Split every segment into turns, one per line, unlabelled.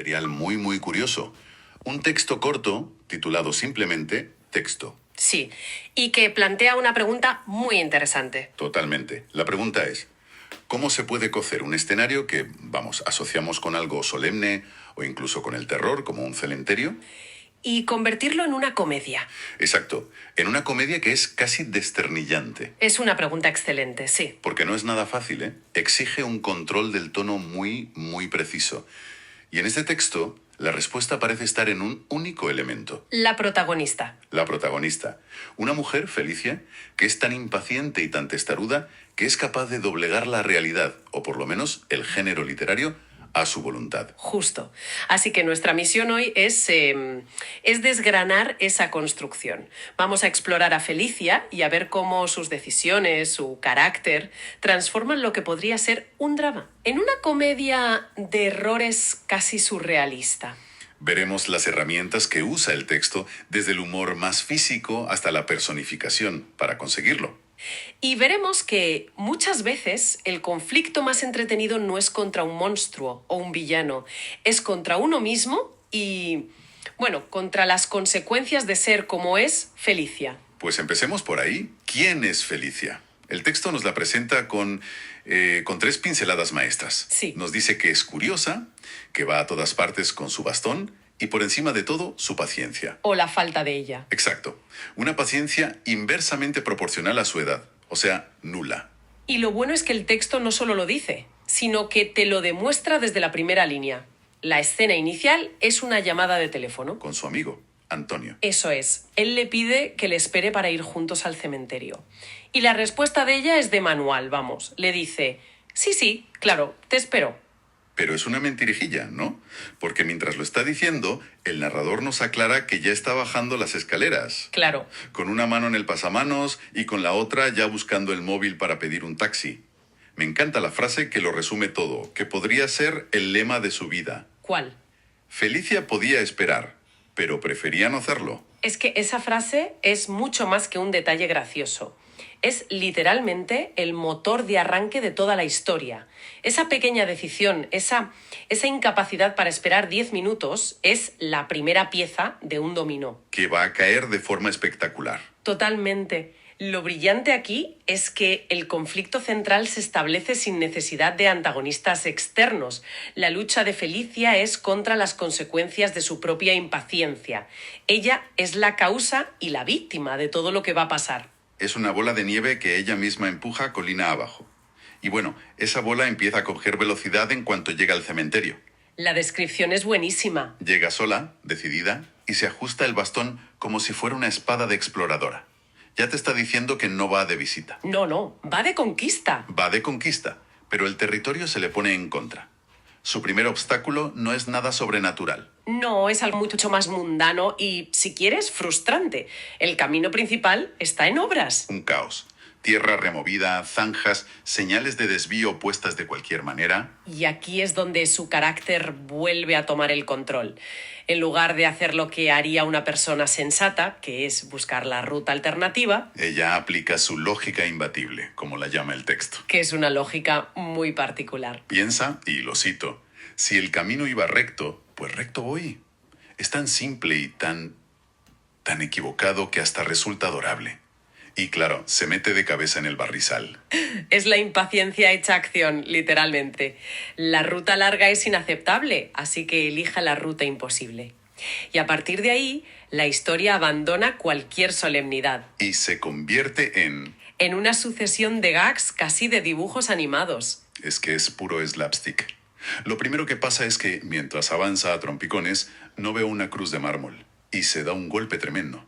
material muy curioso. Un texto corto, titulado simplemente Texto.
Sí, y que plantea una pregunta muy interesante.
Totalmente. La pregunta es, ¿cómo se puede cocer un escenario que, asociamos con algo solemne o incluso con el terror, como un cementerio?
Y convertirlo en una comedia.
Exacto, en una comedia que es casi desternillante.
Es una pregunta excelente, sí.
Porque no es nada fácil, ¿eh? Exige un control del tono muy preciso. Y en este texto, la respuesta parece estar en un único elemento.
La protagonista.
La protagonista. Una mujer, Felicia, que es tan impaciente y tan testaruda que es capaz de doblegar la realidad, o por lo menos el género literario, a su voluntad.
Justo. Así que nuestra misión hoy es desgranar esa construcción. Vamos a explorar a Felicia y a ver cómo sus decisiones, su carácter, transforman lo que podría ser un drama en una comedia de errores casi surrealista.
Veremos las herramientas que usa el texto, desde el humor más físico hasta la personificación, para conseguirlo.
Y veremos que muchas veces el conflicto más entretenido no es contra un monstruo o un villano, es contra uno mismo y, contra las consecuencias de ser como es Felicia.
Pues empecemos por ahí. ¿Quién es Felicia? El texto nos la presenta con 3 pinceladas maestras.
Sí.
Nos dice que es curiosa, que va a todas partes con su bastón y por encima de todo, su paciencia.
O la falta de ella.
Exacto. Una paciencia inversamente proporcional a su edad, o sea, nula.
Y lo bueno es que el texto no solo lo dice, sino que te lo demuestra desde la primera línea. La escena inicial es una llamada de teléfono.
Con su amigo, Antonio.
Eso es. Él le pide que le espere para ir juntos al cementerio. Y la respuesta de ella es de manual, vamos. Le dice, sí, claro, te espero.
Pero es una mentirijilla, ¿no? Porque mientras lo está diciendo, el narrador nos aclara que ya está bajando las escaleras.
Claro.
Con una mano en el pasamanos y con la otra ya buscando el móvil para pedir un taxi. Me encanta la frase que lo resume todo, que podría ser el lema de su vida.
¿Cuál?
Felicia podía esperar, pero prefería no hacerlo.
Es que esa frase es mucho más que un detalle gracioso. Es literalmente el motor de arranque de toda la historia. Esa pequeña decisión, esa incapacidad para esperar 10 minutos es la primera pieza de un dominó.
Que va a caer de forma espectacular.
Totalmente. Lo brillante aquí es que el conflicto central se establece sin necesidad de antagonistas externos. La lucha de Felicia es contra las consecuencias de su propia impaciencia. Ella es la causa y la víctima de todo lo que va a pasar.
Es una bola de nieve que ella misma empuja colina abajo. Y esa bola empieza a coger velocidad en cuanto llega al cementerio.
La descripción es buenísima.
Llega sola, decidida, y se ajusta el bastón como si fuera una espada de exploradora. Ya te está diciendo que no va de visita.
No, va de conquista.
Va de conquista, pero el territorio se le pone en contra. Su primer obstáculo no es nada sobrenatural.
No, es algo mucho más mundano y, si quieres, frustrante. El camino principal está en obras.
Un caos. Tierra removida, zanjas, señales de desvío puestas de cualquier manera.
Y aquí es donde su carácter vuelve a tomar el control. En lugar de hacer lo que haría una persona sensata, que es buscar la ruta alternativa,
ella aplica su lógica imbatible, como la llama el texto.
Que es una lógica muy particular.
Piensa, y lo cito, si el camino iba recto, pues recto voy. Es tan simple y tan equivocado que hasta resulta adorable. Y claro, se mete de cabeza en el barrizal.
Es la impaciencia hecha acción, literalmente. La ruta larga es inaceptable, así que elija la ruta imposible. Y a partir de ahí, la historia abandona cualquier solemnidad.
Y se convierte
en una sucesión de gags casi de dibujos animados.
Es que es puro slapstick. Lo primero que pasa es que, mientras avanza a trompicones, no ve una cruz de mármol. Y se da un golpe tremendo.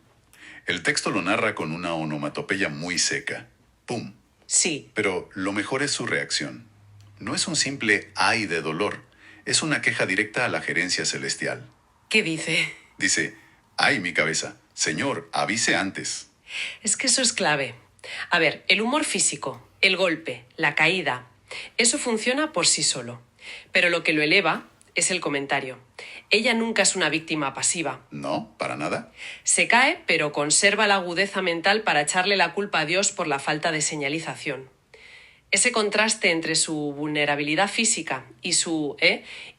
El texto lo narra con una onomatopeya muy seca. ¡Pum!
Sí.
Pero lo mejor es su reacción. No es un simple ay de dolor. Es una queja directa a la gerencia celestial.
¿Qué dice?
Dice, ay mi cabeza. Señor, avise antes.
Es que eso es clave. A ver, el humor físico, el golpe, la caída, eso funciona por sí solo. Pero lo que lo eleva es el comentario. Ella nunca es una víctima pasiva.
No, para nada.
Se cae, pero conserva la agudeza mental para echarle la culpa a Dios por la falta de señalización. Ese contraste entre su vulnerabilidad física y su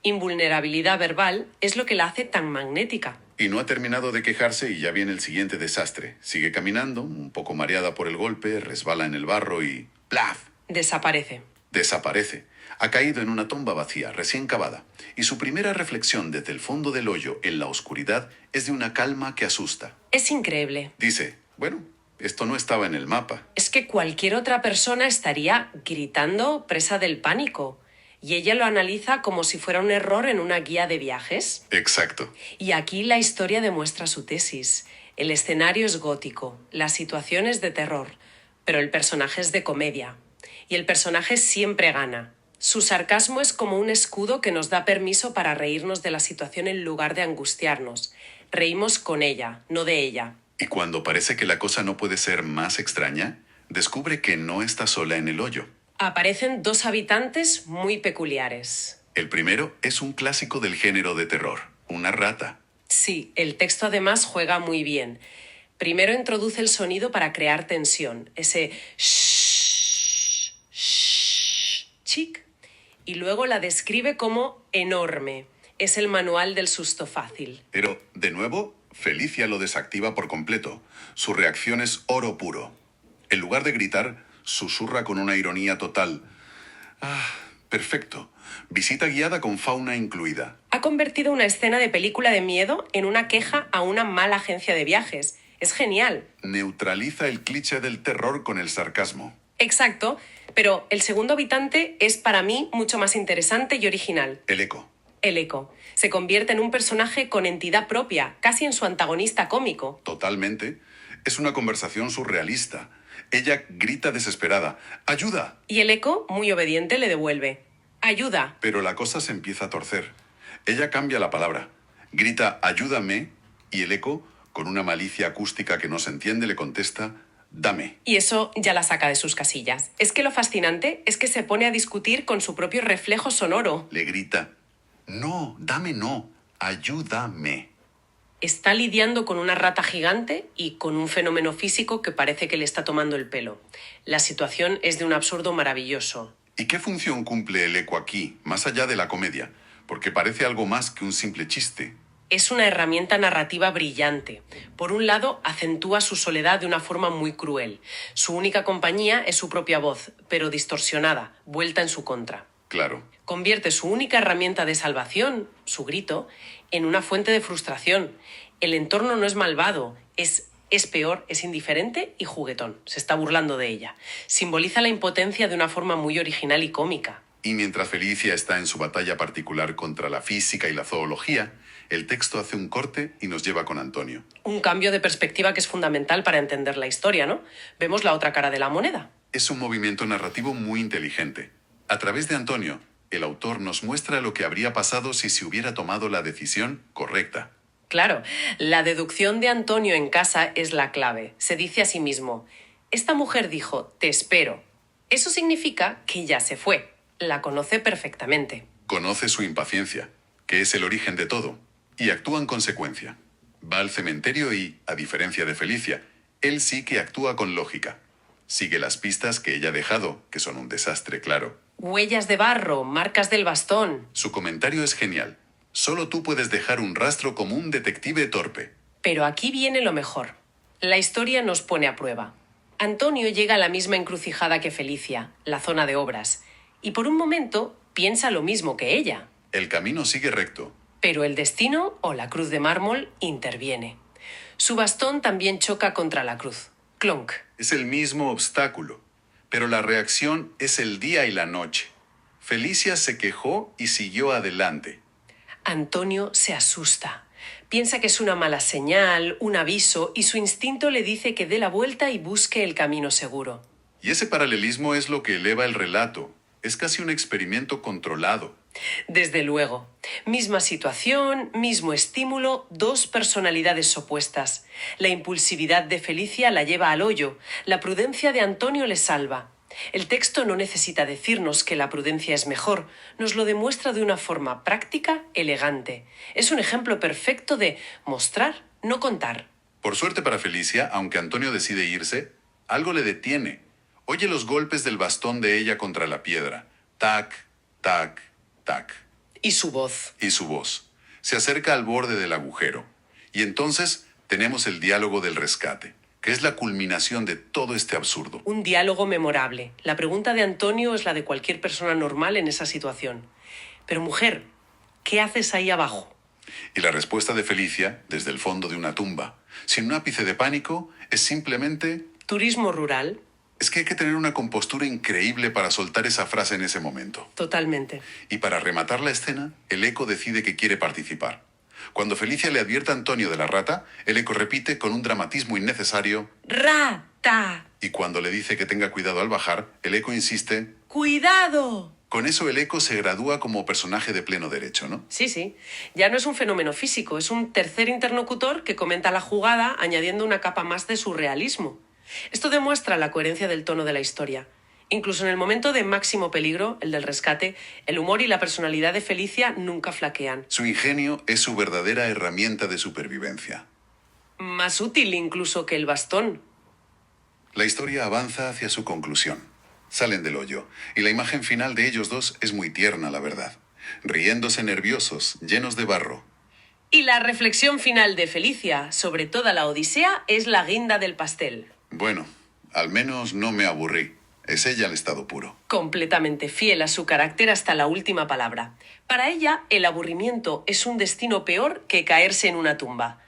invulnerabilidad verbal es lo que la hace tan magnética.
Y no ha terminado de quejarse y ya viene el siguiente desastre. Sigue caminando, un poco mareada por el golpe, resbala en el barro y ¡plaf!
Desaparece.
Desaparece. Ha caído en una tumba vacía, recién cavada. Y su primera reflexión desde el fondo del hoyo, en la oscuridad, es de una calma que asusta.
Es increíble.
Dice, bueno, esto no estaba en el mapa.
Es que cualquier otra persona estaría gritando presa del pánico. Y ella lo analiza como si fuera un error en una guía de viajes.
Exacto.
Y aquí la historia demuestra su tesis. El escenario es gótico, la situación es de terror, pero el personaje es de comedia. Y el personaje siempre gana. Su sarcasmo es como un escudo que nos da permiso para reírnos de la situación en lugar de angustiarnos. Reímos con ella, no de ella.
Y cuando parece que la cosa no puede ser más extraña, descubre que no está sola en el hoyo.
Aparecen dos habitantes muy peculiares.
El primero es un clásico del género de terror, una rata.
Sí, el texto además juega muy bien. Primero introduce el sonido para crear tensión, ese shh, shh, chic, y luego la describe como enorme. Es el manual del susto fácil.
Pero, de nuevo, Felicia lo desactiva por completo. Su reacción es oro puro. En lugar de gritar, susurra con una ironía total. Ah, perfecto. Visita guiada con fauna incluida.
Ha convertido una escena de película de miedo en una queja a una mala agencia de viajes. Es genial.
Neutraliza el cliché del terror con el sarcasmo.
Exacto, pero el segundo habitante es para mí mucho más interesante y original.
El eco.
El eco. Se convierte en un personaje con entidad propia, casi en su antagonista cómico.
Totalmente. Es una conversación surrealista. Ella grita desesperada. ¡Ayuda!
Y el eco, muy obediente, le devuelve. ¡Ayuda!
Pero la cosa se empieza a torcer. Ella cambia la palabra. Grita «ayúdame» y el eco, con una malicia acústica que no se entiende, le contesta «dame».
Y eso ya la saca de sus casillas. Es que lo fascinante es que se pone a discutir con su propio reflejo sonoro.
Le grita «no, dame no, ayúdame».
Está lidiando con una rata gigante y con un fenómeno físico que parece que le está tomando el pelo. La situación es de un absurdo maravilloso.
¿Y qué función cumple el eco aquí, más allá de la comedia? Porque parece algo más que un simple chiste.
Es una herramienta narrativa brillante. Por un lado, acentúa su soledad de una forma muy cruel. Su única compañía es su propia voz, pero distorsionada, vuelta en su contra.
Claro.
Convierte su única herramienta de salvación, su grito, en una fuente de frustración. El entorno no es malvado, es peor, es indiferente y juguetón. Se está burlando de ella. Simboliza la impotencia de una forma muy original y cómica.
Y mientras Felicia está en su batalla particular contra la física y la zoología, el texto hace un corte y nos lleva con Antonio.
Un cambio de perspectiva que es fundamental para entender la historia, ¿no? Vemos la otra cara de la moneda.
Es un movimiento narrativo muy inteligente. A través de Antonio, el autor nos muestra lo que habría pasado si se hubiera tomado la decisión correcta.
Claro, la deducción de Antonio en casa es la clave. Se dice a sí mismo, esta mujer dijo, te espero. Eso significa que ya se fue. La conoce perfectamente.
Conoce su impaciencia, que es el origen de todo, y actúa en consecuencia. Va al cementerio y, a diferencia de Felicia, él sí que actúa con lógica. Sigue las pistas que ella ha dejado, que son un desastre, claro.
Huellas de barro, marcas del bastón.
Su comentario es genial. Solo tú puedes dejar un rastro como un detective torpe.
Pero aquí viene lo mejor. La historia nos pone a prueba. Antonio llega a la misma encrucijada que Felicia, la zona de obras, y por un momento piensa lo mismo que ella.
El camino sigue recto.
Pero el destino, o la cruz de mármol, interviene. Su bastón también choca contra la cruz. Clonk.
Es el mismo obstáculo, pero la reacción es el día y la noche. Felicia se quejó y siguió adelante.
Antonio se asusta. Piensa que es una mala señal, un aviso, y su instinto le dice que dé la vuelta y busque el camino seguro.
Y ese paralelismo es lo que eleva el relato. Es casi un experimento controlado.
Desde luego. Misma situación, mismo estímulo, dos personalidades opuestas. La impulsividad de Felicia la lleva al hoyo. La prudencia de Antonio le salva. El texto no necesita decirnos que la prudencia es mejor. Nos lo demuestra de una forma práctica, elegante. Es un ejemplo perfecto de mostrar, no contar.
Por suerte para Felicia, aunque Antonio decide irse, algo le detiene. Oye los golpes del bastón de ella contra la piedra. Tac, tac, tac.
Y su voz.
Y su voz. Se acerca al borde del agujero. Y entonces tenemos el diálogo del rescate, que es la culminación de todo este absurdo.
Un diálogo memorable. La pregunta de Antonio es la de cualquier persona normal en esa situación. Pero mujer, ¿qué haces ahí abajo?
Y la respuesta de Felicia, desde el fondo de una tumba, sin un ápice de pánico, es simplemente...
Turismo rural.
Es que hay que tener una compostura increíble para soltar esa frase en ese momento.
Totalmente.
Y para rematar la escena, el eco decide que quiere participar. Cuando Felicia le advierte a Antonio de la rata, el eco repite con un dramatismo innecesario
¡Rata!
y cuando le dice que tenga cuidado al bajar, el eco insiste.
¡Cuidado!
Con eso el eco se gradúa como personaje de pleno derecho, ¿no?
Sí, sí. Ya no es un fenómeno físico, es un tercer interlocutor que comenta la jugada añadiendo una capa más de surrealismo. Esto demuestra la coherencia del tono de la historia. Incluso en el momento de máximo peligro, el del rescate, el humor y la personalidad de Felicia nunca flaquean.
Su ingenio es su verdadera herramienta de supervivencia.
Más útil incluso que el bastón.
La historia avanza hacia su conclusión. Salen del hoyo, y la imagen final de ellos dos es muy tierna, la verdad. Riéndose nerviosos, llenos de barro.
Y la reflexión final de Felicia sobre toda la odisea es la guinda del pastel.
Bueno, al menos no me aburrí. Es ella el estado puro.
Completamente fiel a su carácter hasta la última palabra. Para ella, el aburrimiento es un destino peor que caerse en una tumba.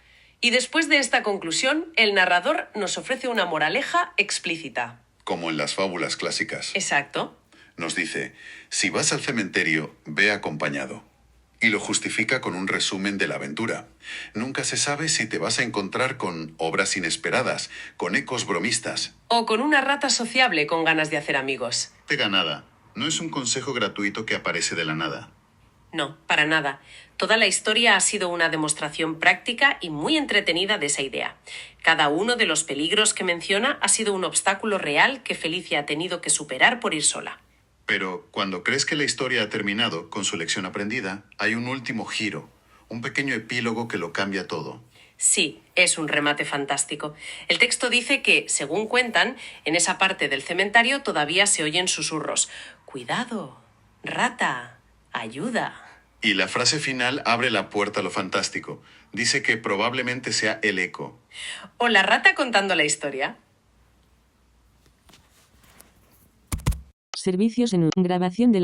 Y después de esta conclusión, el narrador nos ofrece una moraleja explícita.
Como en las fábulas clásicas.
Exacto.
Nos dice, si vas al cementerio, ve acompañado. Y lo justifica con un resumen de la aventura. Nunca se sabe si te vas a encontrar con obras inesperadas, con ecos bromistas.
O con una rata sociable con ganas de hacer amigos.
Pega nada. No es un consejo gratuito que aparece de la nada.
No, para nada. Toda la historia ha sido una demostración práctica y muy entretenida de esa idea. Cada uno de los peligros que menciona ha sido un obstáculo real que Felicia ha tenido que superar por ir sola.
Pero cuando crees que la historia ha terminado con su lección aprendida, hay un último giro, un pequeño epílogo que lo cambia todo.
Sí, es un remate fantástico. El texto dice que, según cuentan, en esa parte del cementerio todavía se oyen susurros. ¡Cuidado! ¡Rata! ¡Ayuda!
Y la frase final abre la puerta a lo fantástico. Dice que probablemente sea el eco.
O la rata contando la historia.
Servicios en grabación de la